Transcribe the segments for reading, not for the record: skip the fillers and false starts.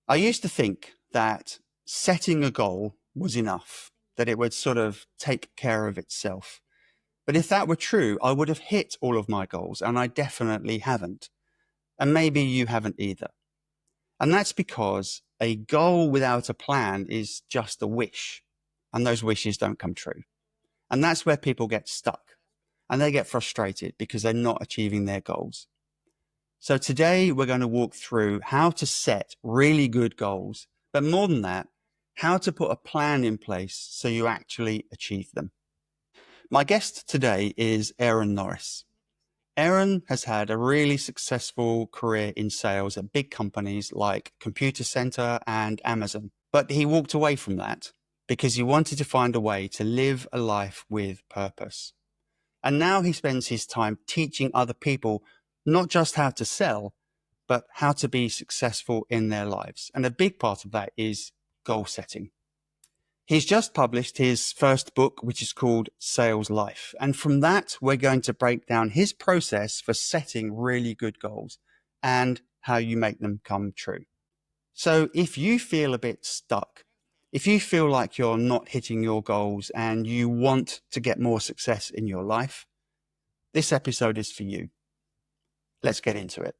I used to think that setting a goal was enough, that it would sort of take care of itself. But if that were true, I would have hit all of my goals, and I definitely haven't. And maybe you haven't either. And that's because a goal without a plan is just a wish, and those wishes don't come true. And that's where people get stuck and they get frustrated because they're not achieving their goals. So today we're going to walk through how to set really good goals, but more than that, how to put a plan in place so you actually achieve them. My guest today is Aaron Norris. Aaron has had a really successful career in sales at big companies like Computer Center and Amazon, but he walked away from that because he wanted to find a way to live a life with purpose. And now he spends his time teaching other people not just how to sell, but how to be successful in their lives. And a big part of that is goal setting. He's just published his first book, which is called Sales Life. And from that, we're going to break down his process for setting really good goals and how you make them come true. So if you feel a bit stuck, if you feel like you're not hitting your goals and you want to get more success in your life, this episode is for you. Let's get into it.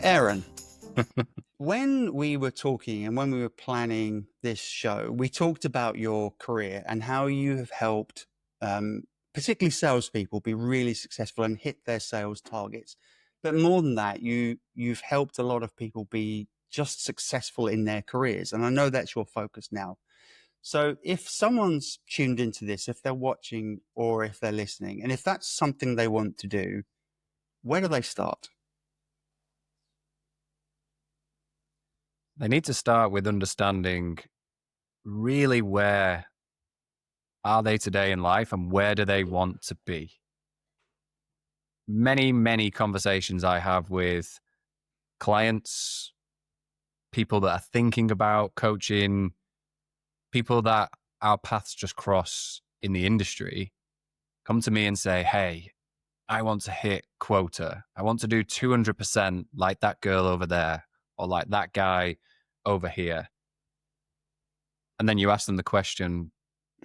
Aaron, when we were talking and when we were planning this show, we talked about your career and how you have helped, particularly salespeople, be really successful and hit their sales targets. But more than that, you've helped a lot of people be just successful in their careers. And I know that's your focus now. So if someone's tuned into this, if they're watching or if they're listening, and if that's something they want to do, where do they start? They need to start with understanding really where are they today in life and where do they want to be. Many conversations I have with clients, people that are thinking about coaching, people that our paths just cross in the industry, come to me and say, hey, I want to hit quota. I want to do 200% like that girl over there or like that guy over here. And then you ask them the question,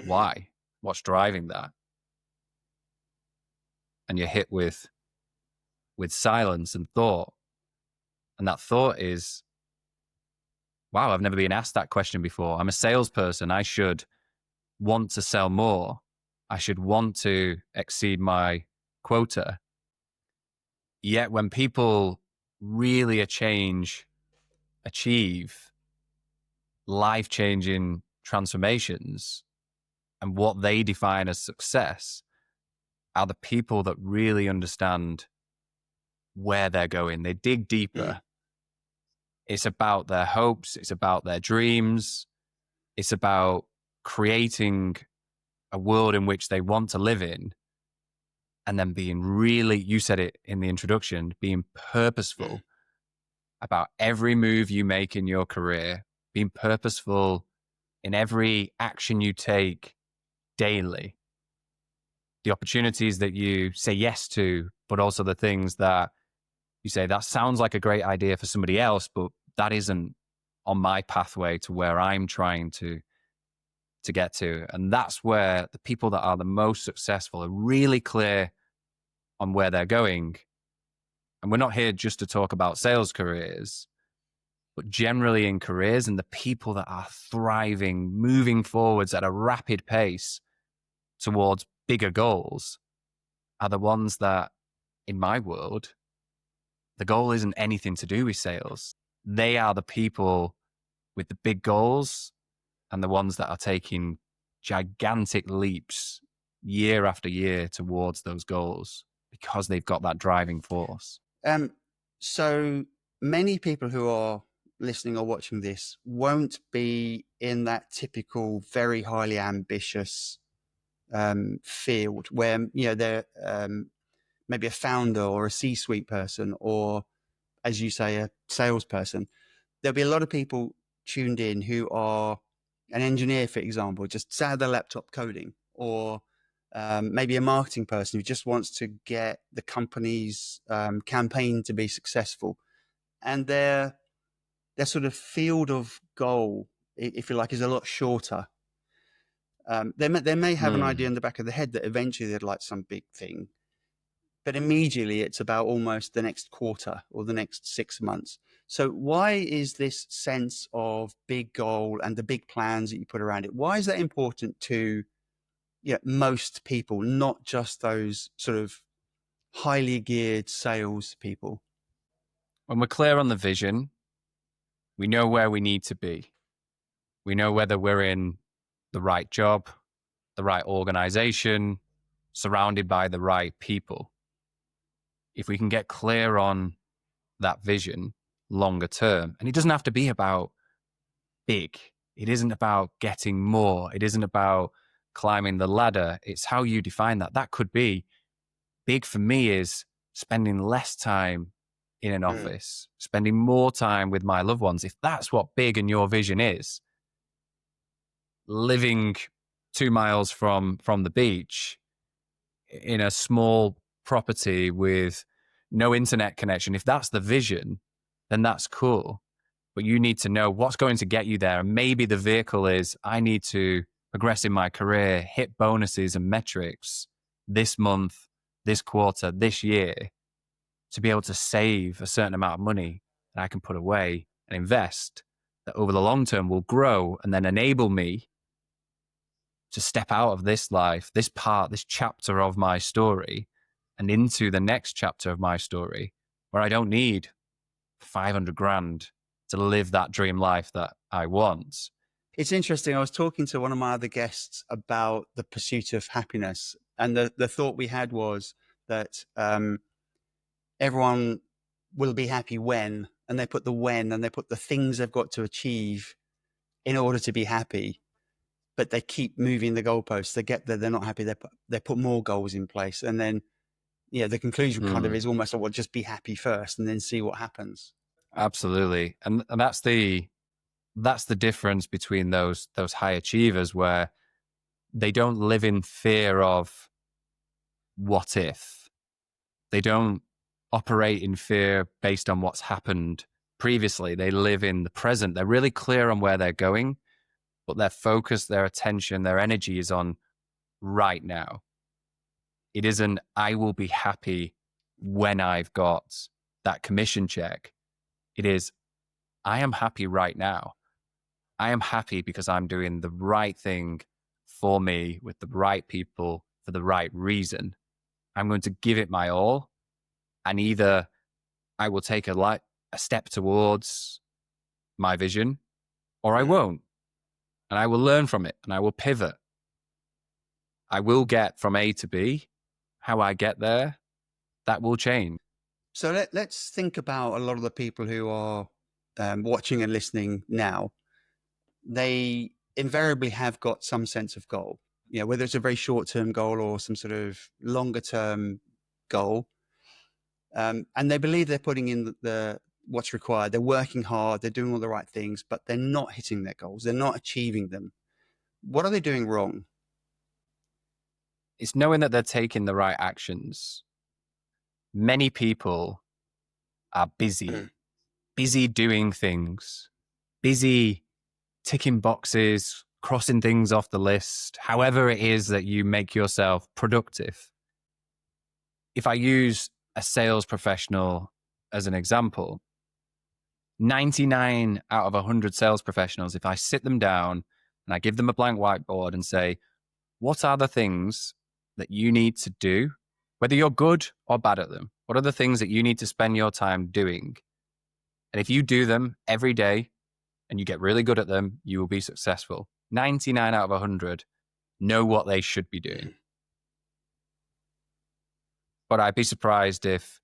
why? What's driving that? And you're hit with silence and thought. And that thought is, wow, I've never been asked that question before. I'm a salesperson. I should want to sell more. I should want to exceed my quota. Yet when people really achieve life-changing transformations, and what they define as success are the people that really understand where they're going. They dig deeper. It's about their hopes. It's about their dreams. It's about creating a world in which they want to live in. And then being really, you said it in the introduction, being purposeful about every move you make in your career, being purposeful in every action you take daily, the opportunities that you say yes to, but also the things that you say, that sounds like a great idea for somebody else, but that isn't on my pathway to where I'm trying to get to. And that's where the people that are the most successful are really clear on where they're going. And we're not here just to talk about sales careers, but generally in careers, and the people that are thriving, moving forwards at a rapid pace towards bigger goals are the ones that, in my world, the goal isn't anything to do with sales. They are the people with the big goals and the ones that are taking gigantic leaps year after year towards those goals because they've got that driving force. So many people who are listening or watching this won't be in that typical, very highly ambitious field where, they're maybe a founder or a C-suite person, or, as you say, a salesperson. There'll be a lot of people tuned in who are an engineer, for example, just sat at their laptop coding, or maybe a marketing person who just wants to get the company's campaign to be successful. And their sort of field of goal, if you like, is a lot shorter. They may have an idea in the back of the head that eventually they'd like some big thing, but immediately it's about almost the next quarter or the next 6 months. So why is this sense of big goal and the big plans that you put around it, why is that important to most people, not just those sort of highly geared sales people? When we're clear on the vision, we know where we need to be. We know whether we're in the right job, the right organization, surrounded by the right people. If we can get clear on that vision longer term, and it doesn't have to be about big. It isn't about getting more. It isn't about climbing the ladder. It's how you define that. That could be big for me is spending less time in an office, spending more time with my loved ones. If that's what big in your vision is, living 2 miles from the beach in a small property with no internet connection, if that's the vision, then that's cool. But you need to know what's going to get you there. And maybe the vehicle is, I need to progress in my career, hit bonuses and metrics this month, this quarter, this year, to be able to save a certain amount of money that I can put away and invest that over the long term will grow and then enable me to step out of this life, this part, this chapter of my story, and into the next chapter of my story where I don't need 500 grand to live that dream life that I want. It's interesting. I was talking to one of my other guests about the pursuit of happiness. And the thought we had was that everyone will be happy when, and they put the when, and they put the things they've got to achieve in order to be happy. But they keep moving the goalposts. They get there, they're not happy. They put more goals in place. And then, the conclusion kind of is almost like, well, just be happy first and then see what happens. Absolutely. And that's the difference between those high achievers, where they don't live in fear of what if. They don't operate in fear based on what's happened previously. They live in the present. They're really clear on where they're going, but their focus, their attention, their energy is on right now. It isn't, I will be happy when I've got that commission check. It is, I am happy right now. I am happy because I'm doing the right thing for me with the right people for the right reason. I'm going to give it my all, and either I will take a step towards my vision, or I won't. And I will learn from it, and I will pivot. I will get from A to B. How I get there, that will change. So let's think about a lot of the people who are watching and listening now. They invariably have got some sense of goal, whether it's a very short-term goal or some sort of longer-term goal. And they believe they're putting in what's required. They're working hard. They're doing all the right things, but they're not hitting their goals. They're not achieving them. What are they doing wrong? It's knowing that they're taking the right actions. Many people are busy doing things, busy ticking boxes, crossing things off the list, however it is that you make yourself productive. If I use a sales professional as an example, 99 out of 100 sales professionals, if I sit them down and I give them a blank whiteboard and say, what are the things that you need to do, whether you're good or bad at them? What are the things that you need to spend your time doing? And if you do them every day and you get really good at them, you will be successful. 99 out of 100 know what they should be doing. But I'd be surprised if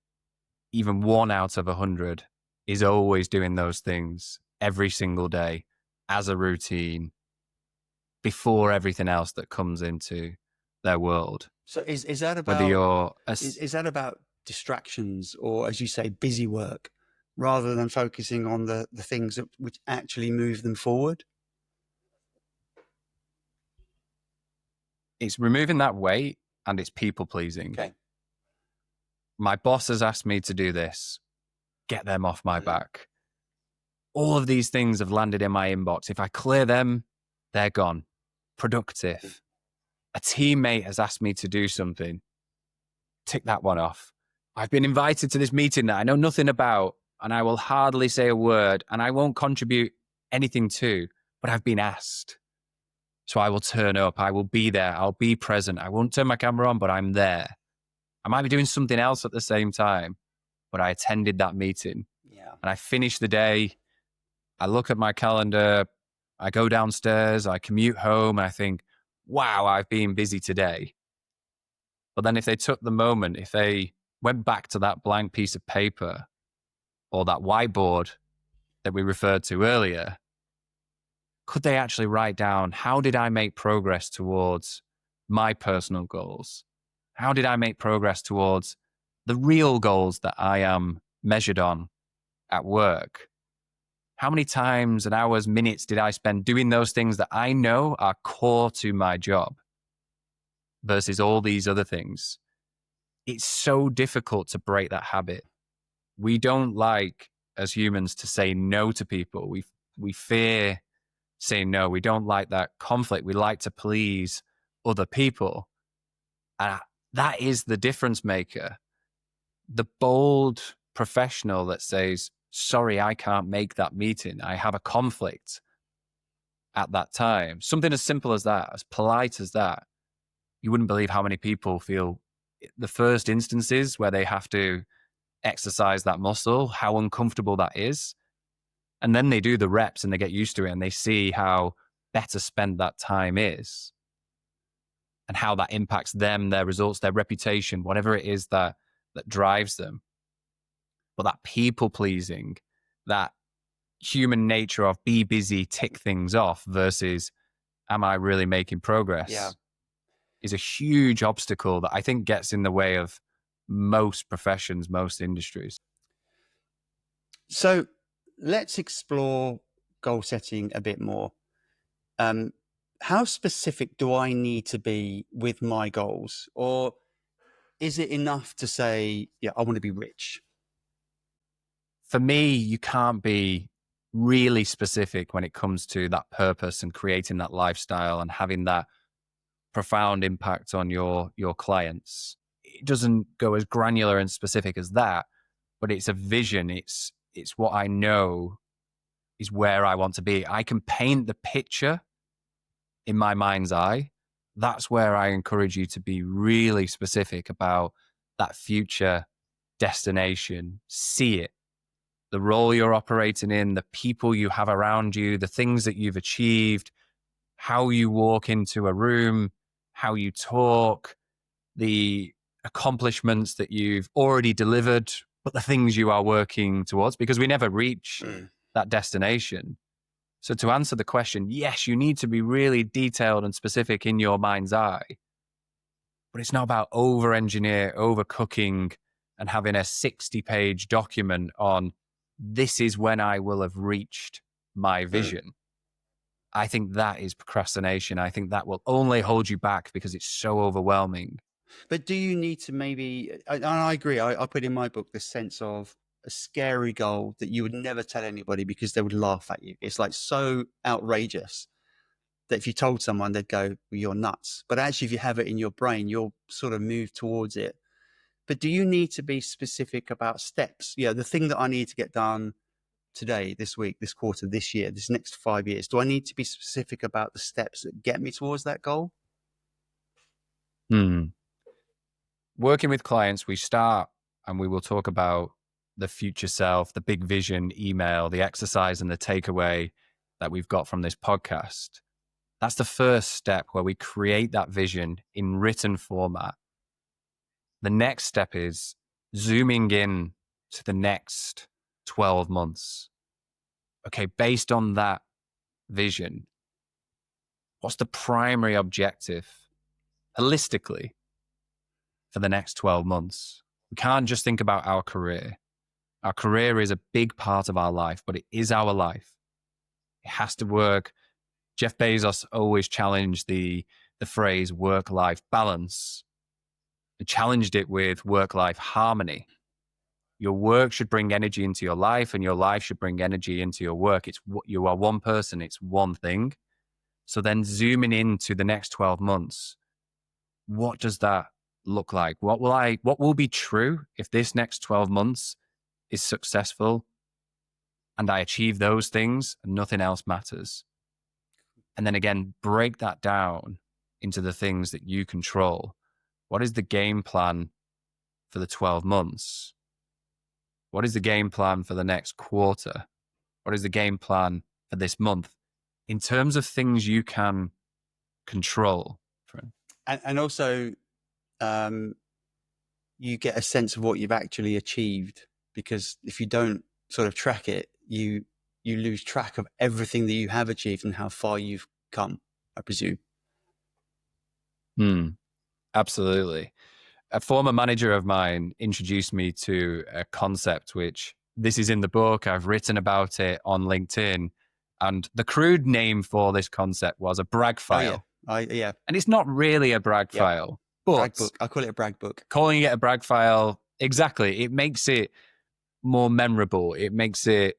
even 1 out of 100 is always doing those things every single day as a routine before everything else that comes into their world. So is that Whether about you're is that about distractions, or, as you say, busy work, rather than focusing on the things which actually move them forward? it's removing that weight, and it's people pleasing. Okay. My boss has asked me to do this. Get them off my back. All of these things have landed in my inbox. If I clear them, they're gone. Productive. A teammate has asked me to do something. Tick that one off. I've been invited to this meeting that I know nothing about, and I will hardly say a word, and I won't contribute anything to, but I've been asked. So I will turn up. I will be there. I'll be present. I won't turn my camera on, but I'm there. I might be doing something else at the same time, but I attended that meeting. Yeah. And I finish the day. I look at my calendar. I go downstairs. I commute home, and I think, wow, I've been busy today. But then if they took the moment, if they went back to that blank piece of paper or that whiteboard that we referred to earlier, could they actually write down, how did I make progress towards my personal goals? How did I make progress towards the real goals that I am measured on at work? How many times and hours, minutes did I spend doing those things that I know are core to my job versus all these other things? It's so difficult to break that habit. We don't like, as humans, to say no to people. We fear saying no. We don't like that conflict. We like to please other people. And that is the difference maker. The bold professional that says, sorry, I can't make that meeting. I have a conflict at that time. Something as simple as that, as polite as that. You wouldn't believe how many people feel the first instances where they have to exercise that muscle, how uncomfortable that is. And then they do the reps and they get used to it, and they see how better spent that time is and how that impacts them, their results, their reputation, whatever it is that drives them. But that people pleasing, that human nature of be busy, tick things off versus am I really making progress, is a huge obstacle that I think gets in the way of most professions, most industries. So let's explore goal setting a bit more. How specific do I need to be with my goals? Or is it enough to say, yeah, I want to be rich? For me, you can't be really specific when it comes to that purpose and creating that lifestyle and having that profound impact on your clients. It doesn't go as granular and specific as that, but it's a vision. It's what I know is where I want to be. I can paint the picture in my mind's eye. That's where I encourage you to be really specific about that future destination. See it. The role you're operating in, the people you have around you, the things that you've achieved, how you walk into a room, how you talk, the accomplishments that you've already delivered, but the things you are working towards, because we never reach that destination. So to answer the question, yes, you need to be really detailed and specific in your mind's eye, but it's not about over-engineer, over-cooking, and having a 60-page document on this is when I will have reached my vision. I think that is procrastination. I think that will only hold you back because it's so overwhelming. But do you need to maybe, and I agree, I put in my book the sense of a scary goal that you would never tell anybody because they would laugh at you. It's like so outrageous that if you told someone, they'd go, well, you're nuts. But actually, if you have it in your brain, you'll sort of move towards it. But do you need to be specific about steps? Yeah, the thing that I need to get done today, this week, this quarter, this year, this next 5 years, do I need to be specific about the steps that get me towards that goal? Working with clients, we start and we will talk about the future self, the big vision email, the exercise and the takeaway that we've got from this podcast. That's the first step where we create that vision in written format. The next step is zooming in to the next 12 months. Okay, based on that vision, what's the primary objective holistically for the next 12 months? We can't just think about our career. Our career is a big part of our life, but it is our life. It has to work. Jeff Bezos always challenged the phrase work-life balance. He challenged it with work-life harmony. Your work should bring energy into your life, and your life should bring energy into your work. You are one person. It's one thing. So then zooming into the next 12 months, what does that look like? What will be true if this next 12 months is successful and I achieve those things and nothing else matters? And then again, break that down into the things that you control. What is the game plan for the 12 months? What is the game plan for the next quarter? What is the game plan for this month in terms of things you can control? And also, you get a sense of what you've actually achieved, because if you don't sort of track it, you lose track of everything that you have achieved and how far you've come, I presume. Absolutely. A former manager of mine introduced me to a concept, which this is in the book. I've written about it on LinkedIn. And the crude name for this concept was a brag file. Oh, yeah. And it's not really a brag file, but brag book. I call it a brag book. Calling it a brag file, exactly. It makes it more memorable. It makes it,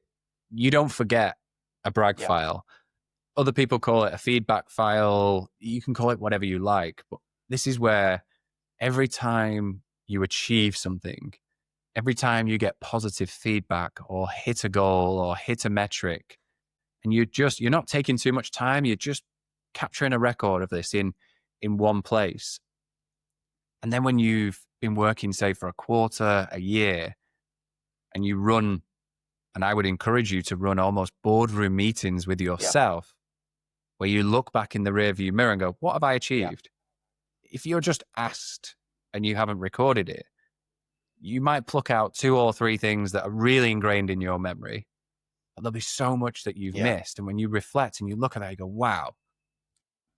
you don't forget a brag file. Other people call it a feedback file. You can call it whatever you like. But this is where every time you achieve something, every time you get positive feedback or hit a goal or hit a metric, and you're not taking too much time, you're just capturing a record of this in one place. And then when you've been working, say, for a quarter, a year, and you run, and I would encourage you to run almost boardroom meetings with yourself, where you look back in the rearview mirror and go, what have I achieved? If you're just asked and you haven't recorded it, you might pluck out 2 or 3 things that are really ingrained in your memory, but there'll be so much that you've missed. And when you reflect and you look at that, you go, wow,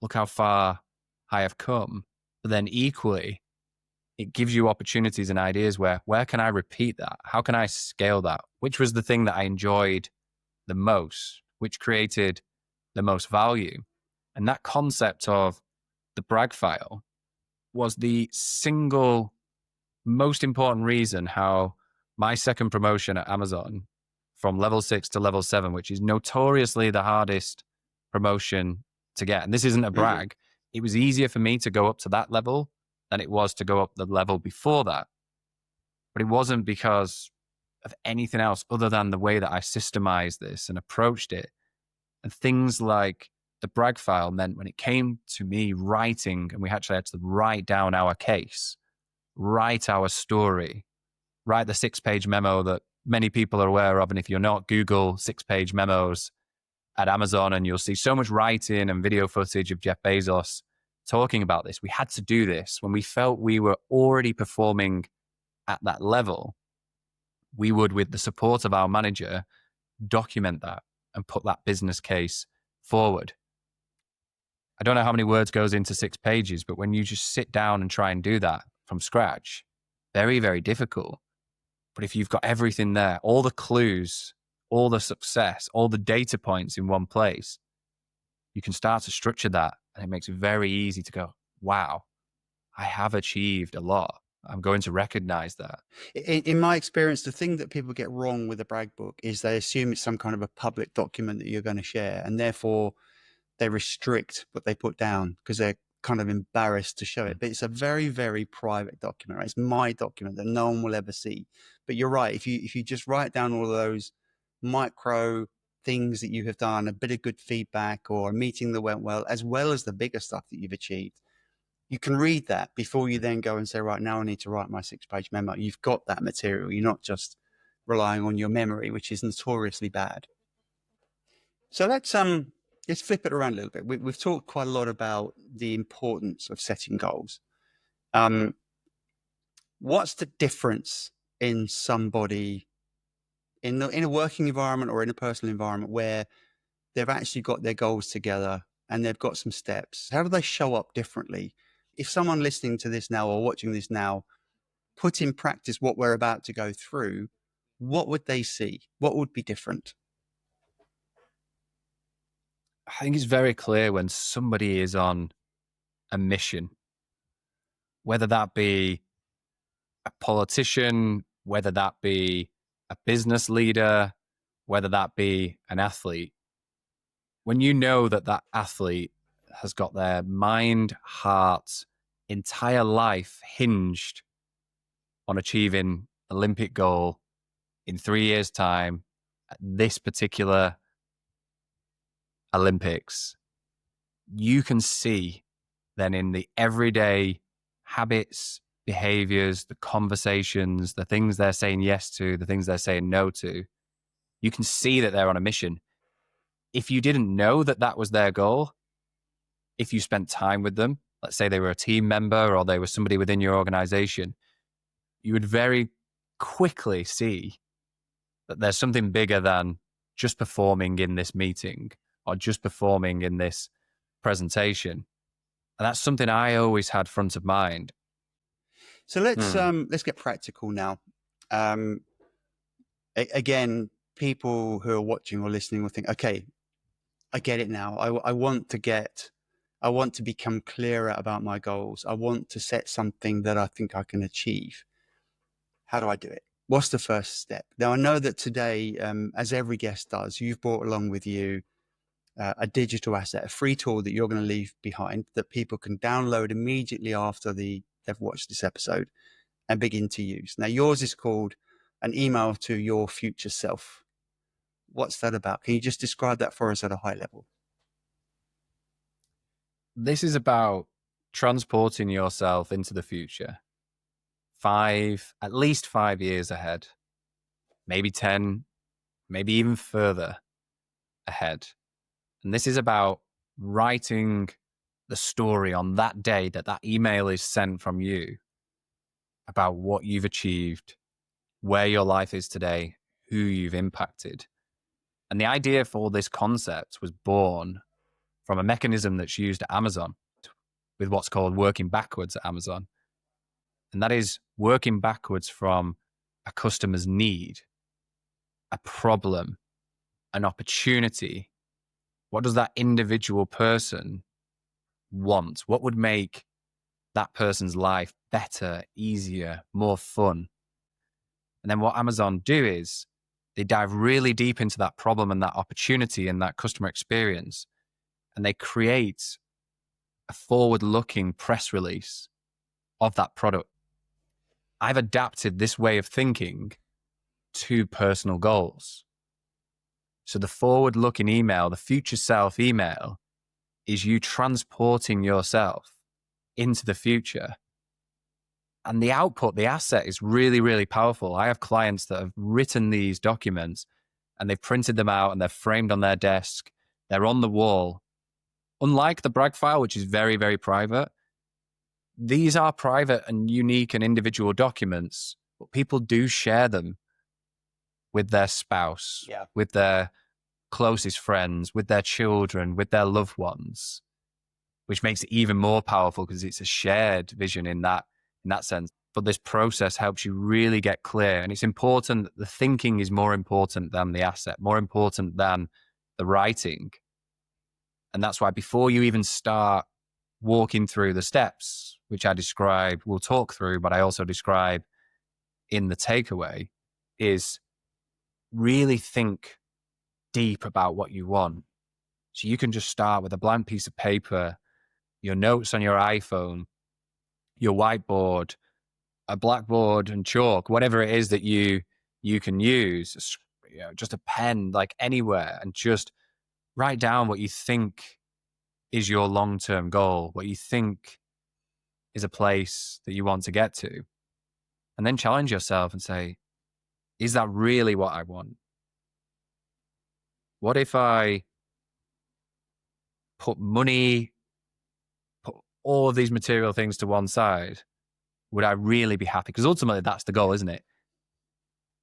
look how far I have come. But then equally, it gives you opportunities and ideas where can I repeat that? How can I scale that? Which was the thing that I enjoyed the most, which created the most value? And that concept of the brag file was the single most important reason how my second promotion at Amazon from level 6 to level 7, which is notoriously the hardest promotion to get. And this isn't a brag. It was easier for me to go up to that level than it was to go up the level before that. But it wasn't because of anything else other than the way that I systemized this and approached it. And things like the brag file meant when it came to me writing, and we actually had to write down our case, write our story, write the 6-page memo that many people are aware of. And if you're not, Google 6-page memos at Amazon and you'll see so much writing and video footage of Jeff Bezos talking about this. We had to do this when we felt we were already performing at that level. We would, with the support of our manager, document that and put that business case forward. I don't know how many words goes into 6 pages, but when you just sit down and try and do that from scratch, very, very difficult. But if you've got everything there, all the clues, all the success, all the data points in one place, you can start to structure that. And it makes it very easy to go, wow, I have achieved a lot. I'm going to recognize that. In my experience, the thing that people get wrong with the brag book is they assume it's some kind of a public document that you're going to share, and therefore they restrict what they put down because they're kind of embarrassed to show it. But it's a very, very private document. Right? It's my document that no one will ever see. But you're right. If you just write down all of those micro things that you have done, a bit of good feedback or a meeting that went well as the bigger stuff that you've achieved, you can read that before you then go and say, right, now I need to write my 6-page memo. You've got that material. You're not just relying on your memory, which is notoriously bad. So let's flip it around a little bit. We've talked quite a lot about the importance of setting goals. What's the difference in somebody in a working environment or in a personal environment where they've actually got their goals together and they've got some steps? How do they show up differently? If someone listening to this now or watching this now put in practice what we're about to go through, what would they see? What would be different? I think it's very clear when somebody is on a mission, whether that be a politician, whether that be a business leader, whether that be an athlete. When you know that that athlete has got their mind, heart, entire life hinged on achieving Olympic goal in 3 years' time at this particular Olympics, you can see then in the everyday habits, behaviors, the conversations, the things they're saying yes to, the things they're saying no to, you can see that they're on a mission. If you didn't know that that was their goal, if you spent time with them, let's say they were a team member or they were somebody within your organization, you would very quickly see that there's something bigger than just performing in this meeting or just performing in this presentation. And that's something I always had front of mind. So let's get practical now. Again, people who are watching or listening will think, okay, I get it now. I want to become clearer about my goals. I want to set something that I think I can achieve. How do I do it? What's the first step? Now, I know that today, as every guest does, you've brought along with you a digital asset, a free tool that you're going to leave behind that people can download immediately after they've watched this episode and begin to use. Now, yours is called An Email to Your Future Self. What's that about? Can you just describe that for us at a high level? This is about transporting yourself into the future. At least 5 years ahead, maybe 10, maybe even further ahead. And this is about writing the story on that day that that email is sent from you about what you've achieved, where your life is today, who you've impacted. And the idea for this concept was born from a mechanism that's used at Amazon with what's called working backwards at Amazon. And that is working backwards from a customer's need, a problem, an opportunity. What does that individual person want? What would make that person's life better, easier, more fun? And then what Amazon do is they dive really deep into that problem and that opportunity and that customer experience, and they create a forward-looking press release of that product. I've adapted this way of thinking to personal goals. So the forward-looking email, the future self email, is you transporting yourself into the future. And the output, the asset is really, really powerful. I have clients that have written these documents and they've printed them out and they're framed on their desk. They're on the wall. Unlike the brag file, which is very, very private, these are private and unique and individual documents, but people do share them with their spouse, with their closest friends, with their children, with their loved ones, which makes it even more powerful because it's a shared vision in that sense. But this process helps you really get clear. And it's important that the thinking is more important than the asset, more important than the writing. And that's why before you even start walking through the steps, which I describe, we'll talk through, but I also describe in the takeaway, is really think deep about what you want. So you can just start with a blank piece of paper, your notes on your iPhone, your whiteboard, a blackboard and chalk, whatever it is that you can use, just a pen, like anywhere, and just write down what you think is your long-term goal, what you think is a place that you want to get to. And then challenge yourself and say, is that really what I want? What if I put money, put all of these material things to one side? Would I really be happy? Because ultimately that's the goal, isn't it?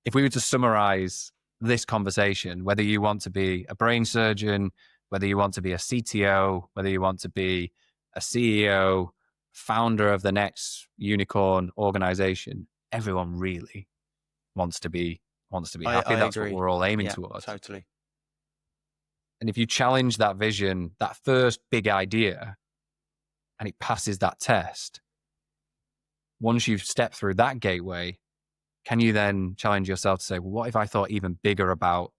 If we were to summarize this conversation, whether you want to be a brain surgeon, whether you want to be a CTO, whether you want to be a CEO, founder of the next unicorn organization, everyone really wants to be happy. I That's what agree. we're all aiming Yeah, towards. totally. And if you challenge that vision, that first big idea, and it passes that test, once you've stepped through that gateway, can you then challenge yourself to say, well, what if I thought even bigger about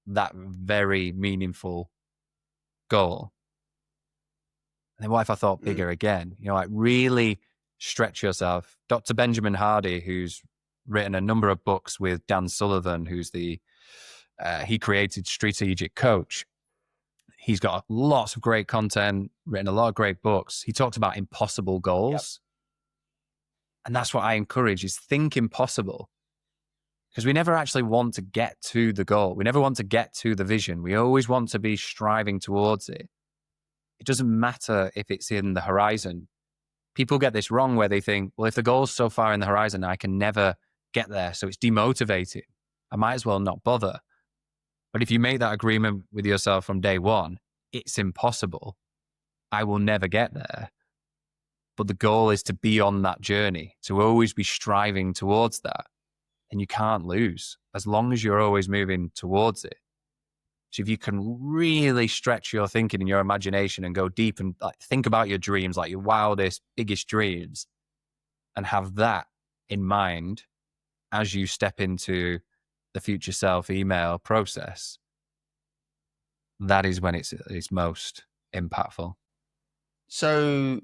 that very meaningful goal? And then what if I thought bigger again? Like really stretch yourself. Dr. Benjamin Hardy, who's written a number of books with Dan Sullivan, who's he created Strategic Coach. He's got lots of great content, written a lot of great books. He talks about impossible goals. Yep. And that's what I encourage is think impossible. Because we never actually want to get to the goal. We never want to get to the vision. We always want to be striving towards it. It doesn't matter if it's in the horizon. People get this wrong where they think, well, if the goal's so far in the horizon, I can never get there. So it's demotivating. I might as well not bother. But if you make that agreement with yourself from day one, it's impossible. I will never get there. But the goal is to be on that journey, to always be striving towards that. And you can't lose as long as you're always moving towards it. So if you can really stretch your thinking and your imagination and go deep and think about your dreams, like your wildest, biggest dreams, and have that in mind as you step into the future self email process, that is when it's most impactful. So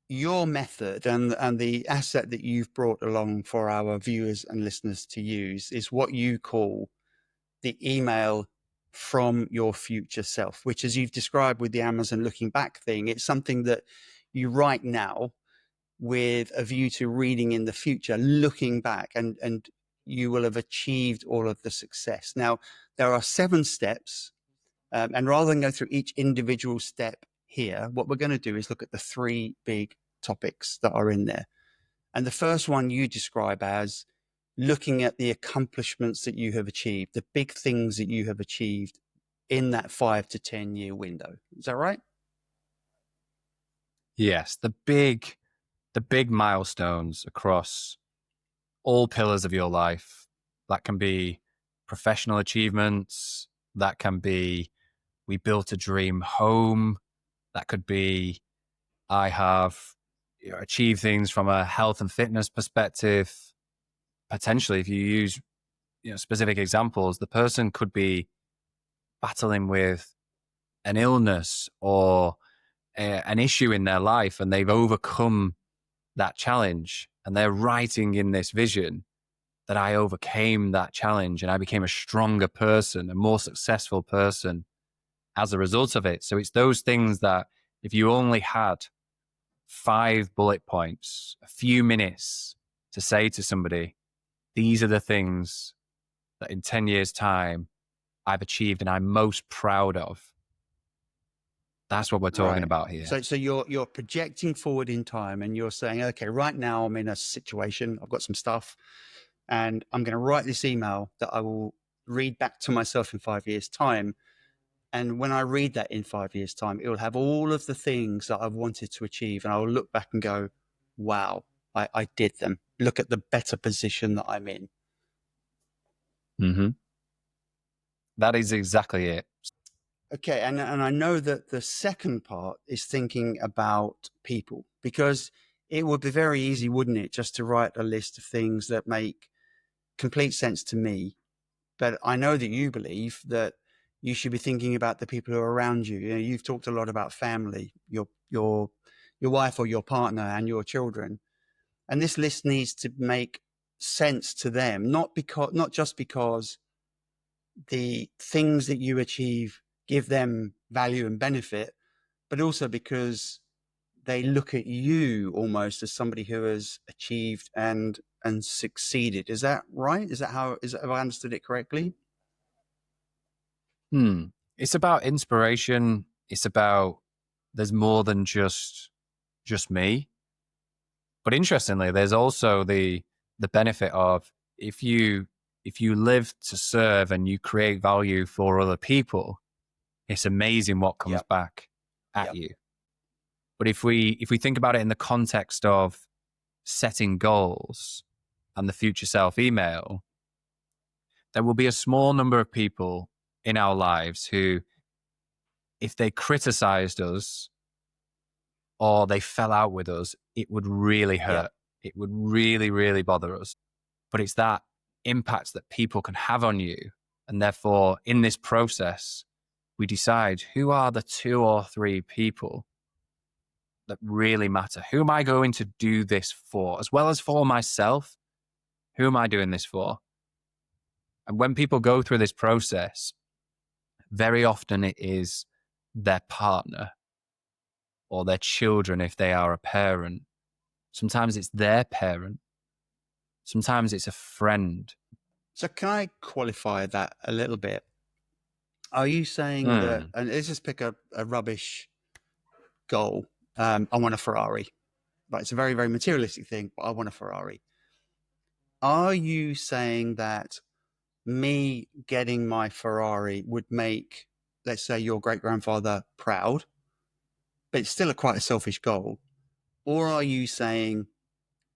your method and the asset that you've brought along for our viewers and listeners to use is what you call the email from your future self, which, as you've described with the Amazon looking back thing, it's something that you write now with a view to reading in the future, looking back, and you will have achieved all of the success. Now, there are 7 steps, and rather than go through each individual step here, what we're going to do is look at the 3 big topics that are in there. And the first one you describe as looking at the accomplishments that you have achieved, the big things that you have achieved in that 5 to 10 year window. Is that right? Yes, the big milestones across all pillars of your life. That can be professional achievements. That can be, we built a dream home. That could be, I have achieved things from a health and fitness perspective. Potentially, if you use specific examples, the person could be battling with an illness or an issue in their life, and they've overcome that challenge, and they're writing in this vision that I overcame that challenge and I became a stronger person, a more successful person as a result of it. So it's those things that if you only had 5 bullet points, a few minutes to say to somebody, these are the things that in 10 years' time I've achieved and I'm most proud of. That's what we're talking about here. So you're projecting forward in time and you're saying, okay, right now I'm in a situation, I've got some stuff, and I'm going to write this email that I will read back to myself in 5 years' time. And when I read that in 5 years' time, it will have all of the things that I've wanted to achieve. And I will look back and go, wow, I did them. Look at the better position that I'm in. Mm-hmm. That is exactly it. Okay. And I know that the second part is thinking about people, because it would be very easy, wouldn't it, just to write a list of things that make complete sense to me. But I know that you believe that you should be thinking about the people who are around you. You've talked a lot about family, your wife or your partner and your children. And this list needs to make sense to them, not just because the things that you achieve give them value and benefit, but also because they look at you almost as somebody who has achieved and succeeded. Is that right? Have I understood it correctly? It's about inspiration. It's about, there's more than just me. But interestingly, there's also the benefit of if you if you live to serve and you create value for other people, it's amazing what comes back at you. But if we think about it in the context of setting goals and the future self email, there will be a small number of people in our lives who, if they criticized us or they fell out with us, it would really hurt. It would really, really bother us. But it's that impact that people can have on you. And therefore, in this process, we decide who are the 2 or 3 people that really matter. Who am I going to do this for? As well as for myself, who am I doing this for? And when people go through this process, very often it is their partner or their children if they are a parent. Sometimes it's their parent. Sometimes it's a friend. So can I qualify that a little bit? Are you saying that, and let's just pick a rubbish goal. I want a Ferrari. Right, it's a very, very materialistic thing, but I want a Ferrari. Are you saying that me getting my Ferrari would make, let's say, your great-grandfather proud, but it's still quite a selfish goal? Or are you saying,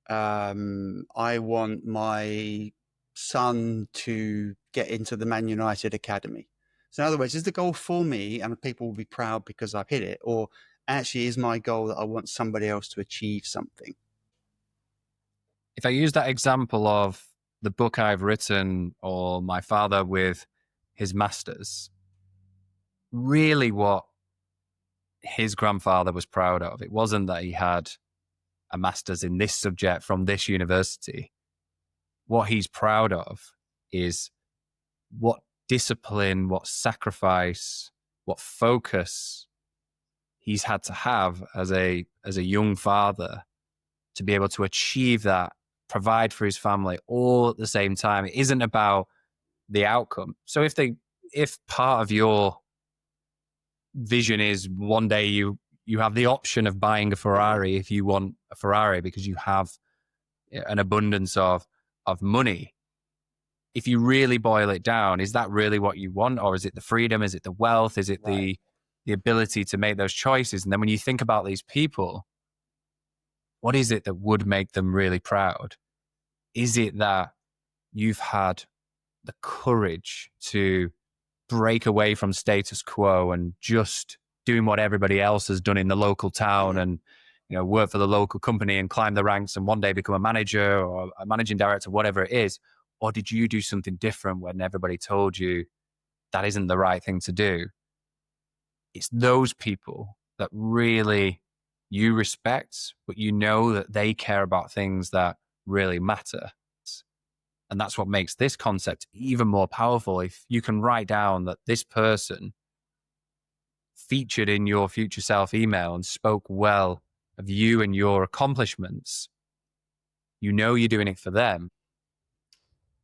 I want my son to get into the Man United Academy? So in other words, is the goal for me and people will be proud because I've hit it? Or actually is my goal that I want somebody else to achieve something? If I use that example of the book I've written or my father with his masters, really what his grandfather was proud of, it wasn't that he had a master's in this subject from this university. What he's proud of is what discipline, what sacrifice, what focus he's had to have as a young father to be able to achieve that, provide for his family all at the same time. It isn't about the outcome. So if part of your vision is one day you have the option of buying a Ferrari if you want a Ferrari because you have an abundance of money, if you really boil it down, is that really what you want? Or is it the freedom? Is it the wealth? Is it the ability to make those choices? And then when you think about these people, what is it that would make them really proud? Is it that you've had the courage to break away from status quo and just doing what everybody else has done in the local town and, you know, work for the local company and climb the ranks and one day become a manager or a managing director, whatever it is? Or did you do something different when everybody told you that isn't the right thing to do? It's those people that really you respect, but you know that they care about things that really matter. And that's what makes this concept even more powerful. If you can write down that this person featured in your future self email and spoke well of you and your accomplishments, you know you're doing it for them.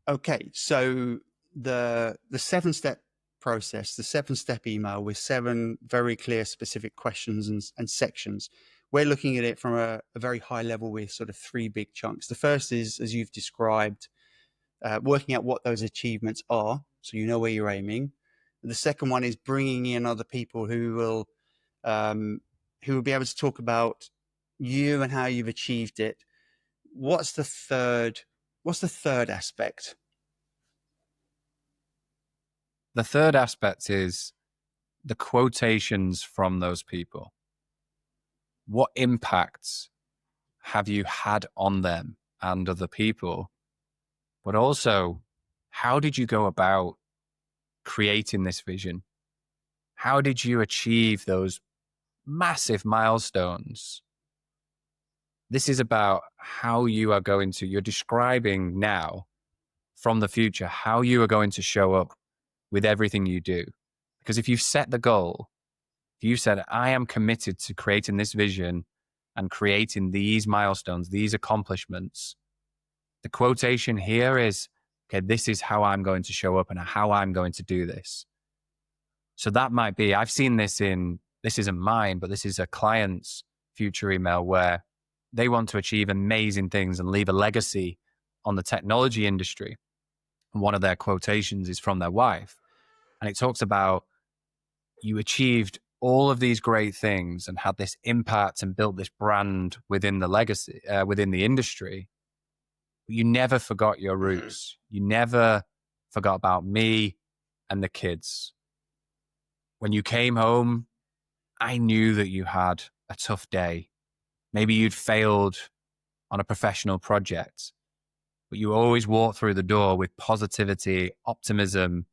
Okay, so the 7-step process, the 7-step email with 7 very clear specific questions and sections. We're looking at it from a very high level with sort of 3 big chunks. The first is, as you've described, working out what those achievements are, so you know where you're aiming. The second one is bringing in other people who will be able to talk about you and how you've achieved it. What's the third aspect? The third aspect is the quotations from those people. What impacts have you had on them and other people? But also, how did you go about creating this vision? How did you achieve those massive milestones? This is about how you are going to, you're describing now from the future, how you are going to show up with everything you do. Because if you've set the goal, if you said, I am committed to creating this vision and creating these milestones, these accomplishments, the quotation here is, okay, this is how I'm going to show up and how I'm going to do this. So that might be, I've seen this this isn't mine, but this is a client's future email where they want to achieve amazing things and leave a legacy on the technology industry. And one of their quotations is from their wife. And it talks about, you achieved all of these great things and had this impact and built this brand within the legacy, within the industry. But you never forgot your roots. You never forgot about me and the kids. When you came home, I knew that you had a tough day. Maybe you'd failed on a professional project, but you always walked through the door with positivity, optimism,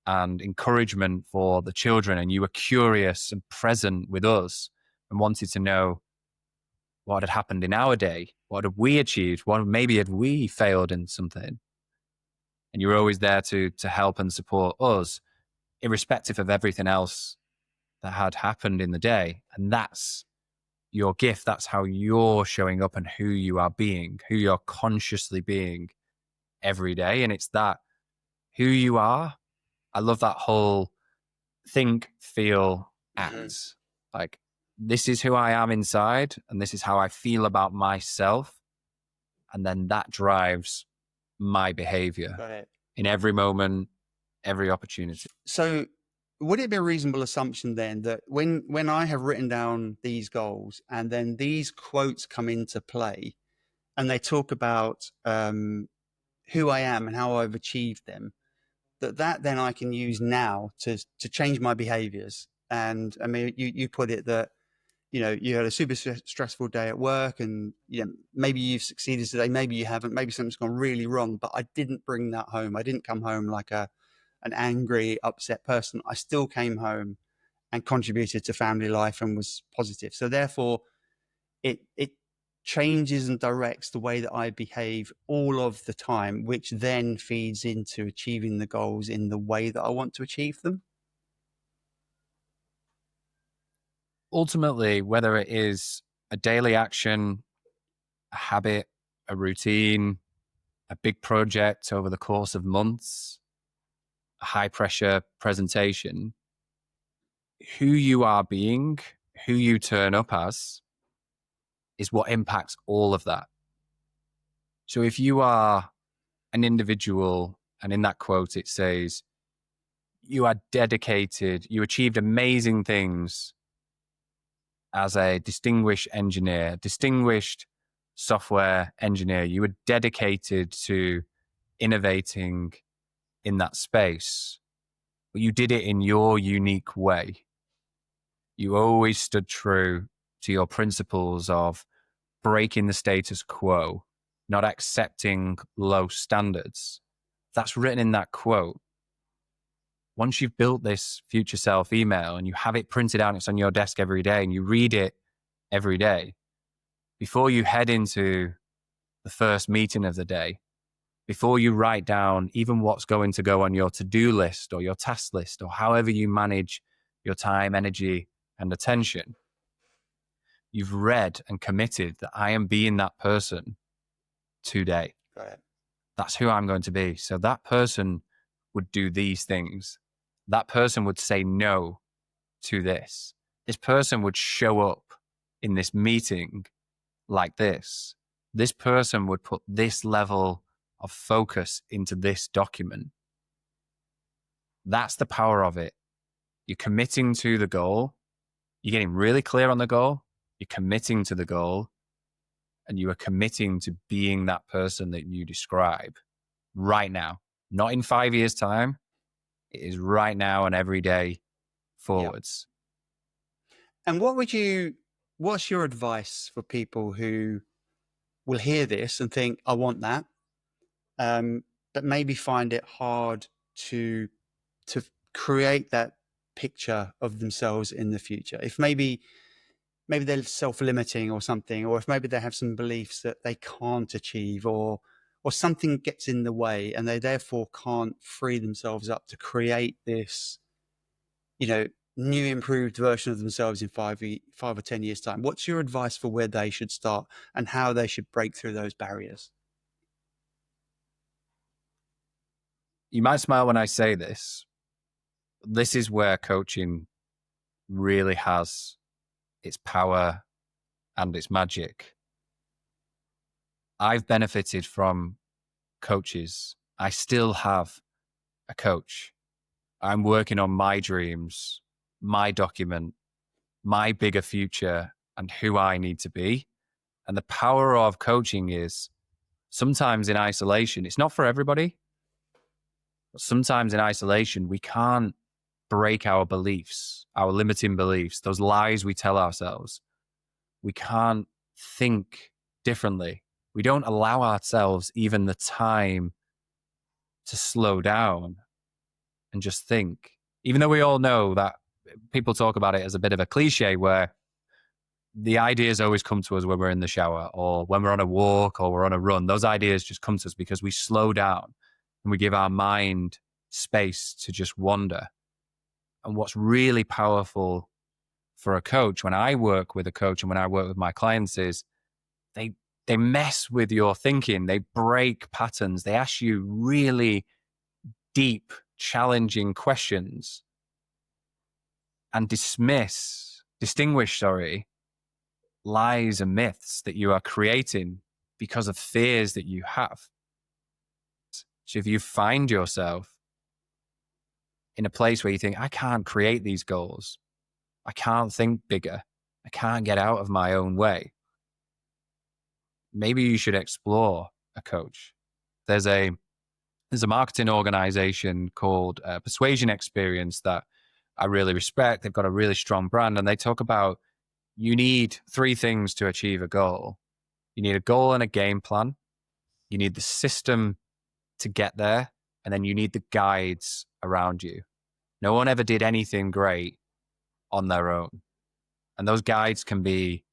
and encouragement for the children. And you were curious and present with us and wanted to know what had happened in our day. What had we achieved? What maybe had we failed in something? And you were always there to help and support us, irrespective of everything else that had happened in the day. And that's your gift. That's how you're showing up and who you are being, who you're consciously being every day. And it's that who you are. I love that whole think, feel, act. Like, this is who I am inside, and this is how I feel about myself. And then that drives my behavior in every moment, every opportunity. So would it be a reasonable assumption then that when I have written down these goals and then these quotes come into play and they talk about who I am and how I've achieved them, that then I can use now to change my behaviors? And I mean, you put it that, you know, you had a super stressful day at work and, you know, maybe you've succeeded today, maybe you haven't, maybe something's gone really wrong, but I didn't bring that home. I didn't come home like an angry, upset person. I still came home and contributed to family life and was positive. So therefore it changes and directs the way that I behave all of the time, which then feeds into achieving the goals in the way that I want to achieve them. Ultimately, whether it is a daily action, a habit, a routine, a big project over the course of months, a high pressure presentation, who you are being, who you turn up as, is what impacts all of that. So if you are an individual, and in that quote it says, you are dedicated, you achieved amazing things as a distinguished engineer, distinguished software engineer, you were dedicated to innovating in that space, but you did it in your unique way. You always stood true to your principles of breaking the status quo, not accepting low standards. That's written in that quote. Once you've built this future self email and you have it printed out, it's on your desk every day and you read it every day, before you head into the first meeting of the day, before you write down even what's going to go on your to-do list or your task list or however you manage your time, energy, and attention, you've read and committed that I am being that person today. Right. That's who I'm going to be. So that person would do these things. That person would say no to this. This person would show up in this meeting like this. This person would put this level of focus into this document. That's the power of it. You're committing to the goal. You're getting really clear on the goal. You're committing to the goal. And you are committing to being that person that you describe right now. Not in 5 years' time. It is right now and every day forwards. And what's your advice for people who will hear this and think, I want that, but maybe find it hard to create that picture of themselves in the future? If maybe they're self-limiting or something, or if maybe they have some beliefs that they can't achieve, or something gets in the way and they therefore can't free themselves up to create this, you know, new improved version of themselves in 5 or 10 years time. What's your advice for where they should start and how they should break through those barriers? You might smile when I say this. This is where coaching really has its power and its magic. I've benefited from coaches I still have a coach. I'm working on my dreams, my document, my bigger future, and who I need to be. And the power of coaching is sometimes in isolation. It's not for everybody, but sometimes in isolation, we can't break our beliefs, our limiting beliefs, those lies we tell ourselves. We can't think differently. We don't allow ourselves even the time to slow down and just think. Even though we all know that people talk about it as a bit of a cliche where the ideas always come to us when we're in the shower or when we're on a walk or we're on a run. Those ideas just come to us because we slow down and we give our mind space to just wander. And what's really powerful for a coach, when I work with a coach and when I work with my clients, is they mess with your thinking. They break patterns. They ask you really deep, challenging questions and distinguish, lies and myths that you are creating because of fears that you have. So if you find yourself in a place where you think, I can't create these goals, I can't think bigger, I can't get out of my own way, maybe you should explore a coach. There's a marketing organization called Persuasion Experience that I really respect. They've got a really strong brand, and they talk about you need 3 things to achieve a goal. You need a goal and a game plan. You need the system to get there, and then you need the guides around you. No one ever did anything great on their own. And those guides can be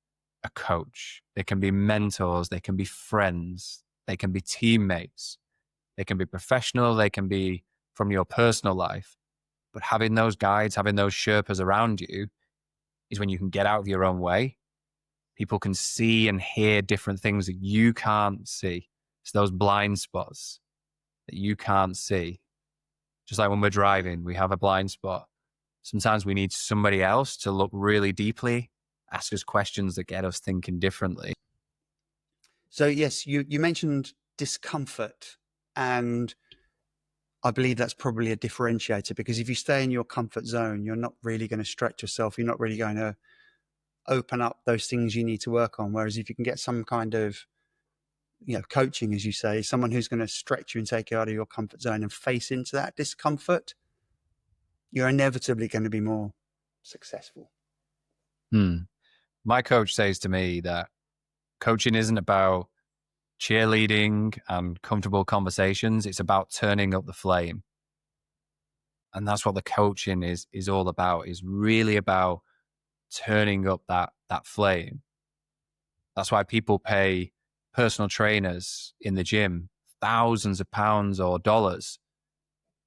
a coach. They can be mentors. They can be friends. They can be teammates. They can be professional. They can be from your personal life. But having those guides, having those Sherpas around you is when you can get out of your own way. People can see and hear different things that you can't see. It's those blind spots that you can't see. Just like when we're driving, we have a blind spot. Sometimes we need somebody else to look really deeply, ask us questions that get us thinking differently. So yes, you mentioned discomfort, and I believe that's probably a differentiator, because if you stay in your comfort zone, you're not really going to stretch yourself. You're not really going to open up those things you need to work on. Whereas if you can get some kind of, coaching, as you say, someone who's going to stretch you and take you out of your comfort zone and face into that discomfort, you're inevitably going to be more successful. My coach says to me that coaching isn't about cheerleading and comfortable conversations. It's about turning up the flame. And that's what the coaching is all about, is really about turning up that flame. That's why people pay personal trainers in the gym thousands of pounds or dollars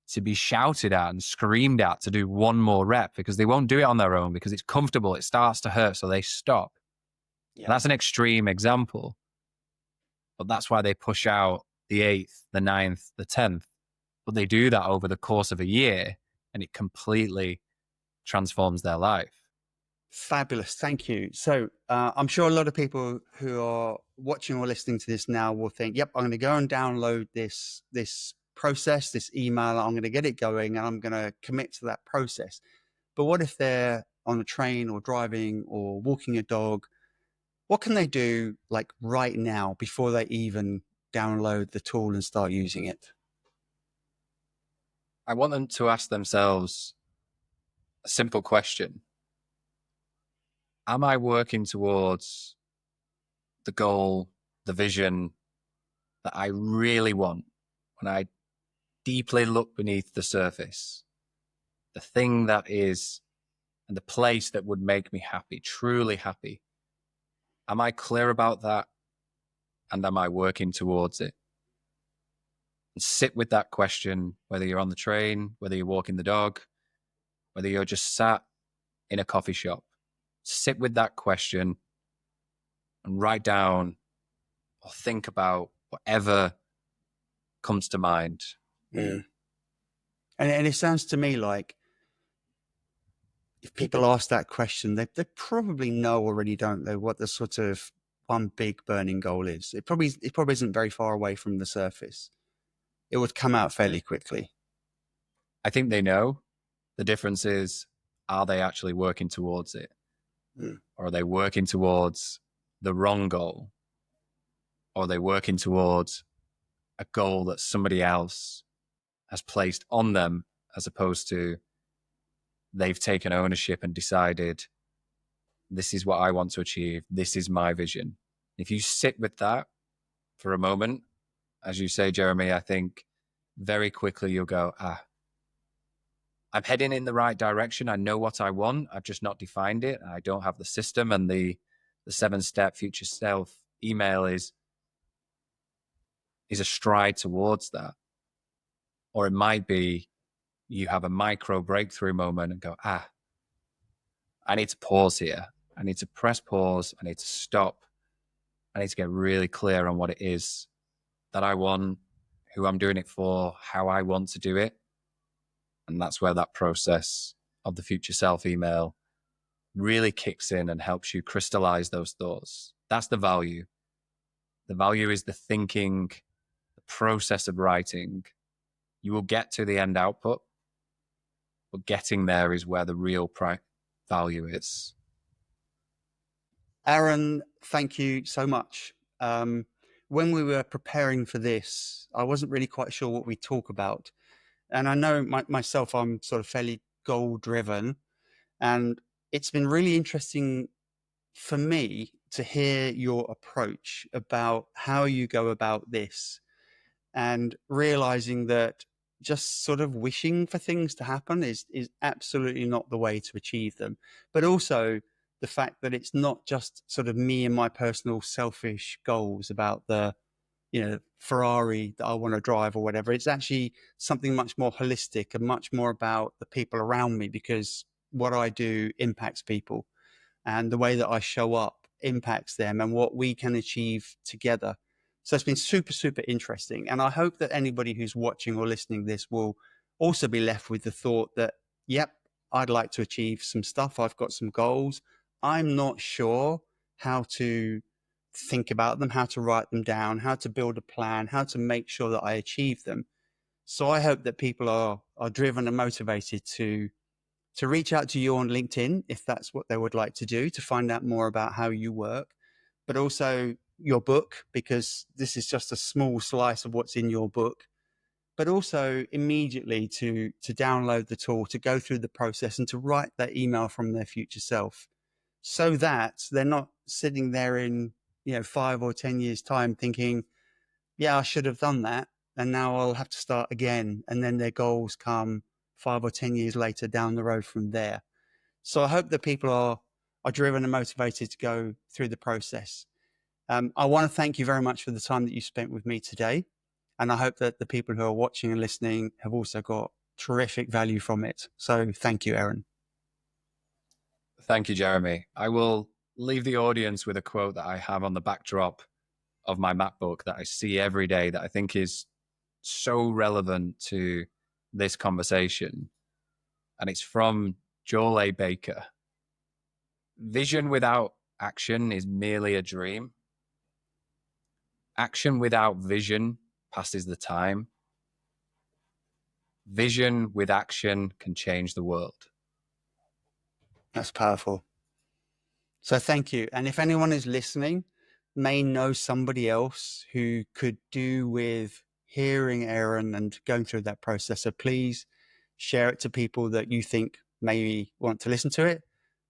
to be shouted at and screamed at to do one more rep, because they won't do it on their own because it's comfortable. It starts to hurt, so they stop. Yeah. That's an extreme example, but that's why they push out the 8th, the 9th, the 10th. But they do that over the course of a year, and it completely transforms their life. Fabulous. Thank you. So I'm sure a lot of people who are watching or listening to this now will think, yep, I'm going to go and download this process, this email, I'm going to get it going, and I'm going to commit to that process. But what if they're on a train or driving or walking a dog? What can they do like right now before they even download the tool and start using it? I want them to ask themselves a simple question. Am I working towards the goal, the vision that I really want when I deeply look beneath the surface? The thing that is, and the place that would make me happy, truly happy. Am I clear about that? And am I working towards it? And sit with that question, whether you're on the train, whether you're walking the dog, whether you're just sat in a coffee shop. Sit with that question and write down or think about whatever comes to mind. Mm. And it sounds to me like if people ask that question, they probably know already, don't they, what the sort of one big burning goal is. It probably isn't very far away from the surface. it would come out fairly quickly. I think they know. The difference is, are they actually working towards it? Or are they working towards the wrong goal? Or are they working towards a goal that somebody else has placed on them, as opposed to they've taken ownership and decided, this is what I want to achieve. This is my vision. If you sit with that for a moment, as you say, Jeremy, I think very quickly you'll go, I'm heading in the right direction. I know what I want. I've just not defined it. I don't have the system, and the 7-step future self email is a stride towards that. Or it might be you have a micro breakthrough moment and go, I need to pause here. I need to press pause. I need to stop. I need to get really clear on what it is that I want, who I'm doing it for, how I want to do it. And that's where that process of the future self email really kicks in and helps you crystallize those thoughts. That's the value. The value is the thinking, the process of writing. You will get to the end output, but getting there is where the real value is. Aaron, thank you so much. When we were preparing for this, I wasn't really quite sure what we talk about. And I know myself, I'm sort of fairly goal driven. And it's been really interesting for me to hear your approach about how you go about this, and realizing that just sort of wishing for things to happen is absolutely not the way to achieve them. But also the fact that it's not just sort of me and my personal selfish goals about the, Ferrari that I want to drive or whatever. It's actually something much more holistic and much more about the people around me, because what I do impacts people, and the way that I show up impacts them, and what we can achieve together. So it's been super, super interesting. And I hope that anybody who's watching or listening to this will also be left with the thought that, yep, I'd like to achieve some stuff. I've got some goals. I'm not sure how to think about them, how to write them down, how to build a plan, how to make sure that I achieve them. So I hope that people are driven and motivated to reach out to you on LinkedIn if that's what they would like to do, to find out more about how you work, but also your book, because this is just a small slice of what's in your book, but also immediately to download the tool, to go through the process and to write that email from their future self, so that they're not sitting there in 5 or 10 years time thinking, yeah, I should have done that, and now I'll have to start again. And then their goals come 5 or 10 years later down the road from there. So I hope that people are driven and motivated to go through the process. I want to thank you very much for the time that you spent with me today. And I hope that the people who are watching and listening have also got terrific value from it. So thank you, Aaron. Thank you, Jeremy. I will leave the audience with a quote that I have on the backdrop of my MacBook that I see every day, that I think is so relevant to this conversation. And it's from Joel A. Baker. Vision without action is merely a dream. Action without vision passes the time. Vision with action can change the world. That's powerful. So thank you. And if anyone is listening, may know somebody else who could do with hearing Aaron and going through that process, so please share it to people that you think may want to listen to it.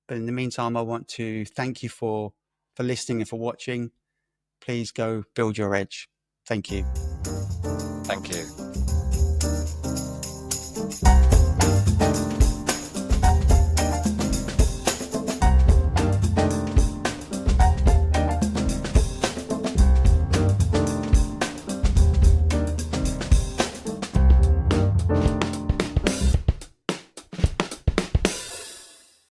But in the meantime, I want to thank you for listening and for watching. Please go build your edge. Thank you. Thank you.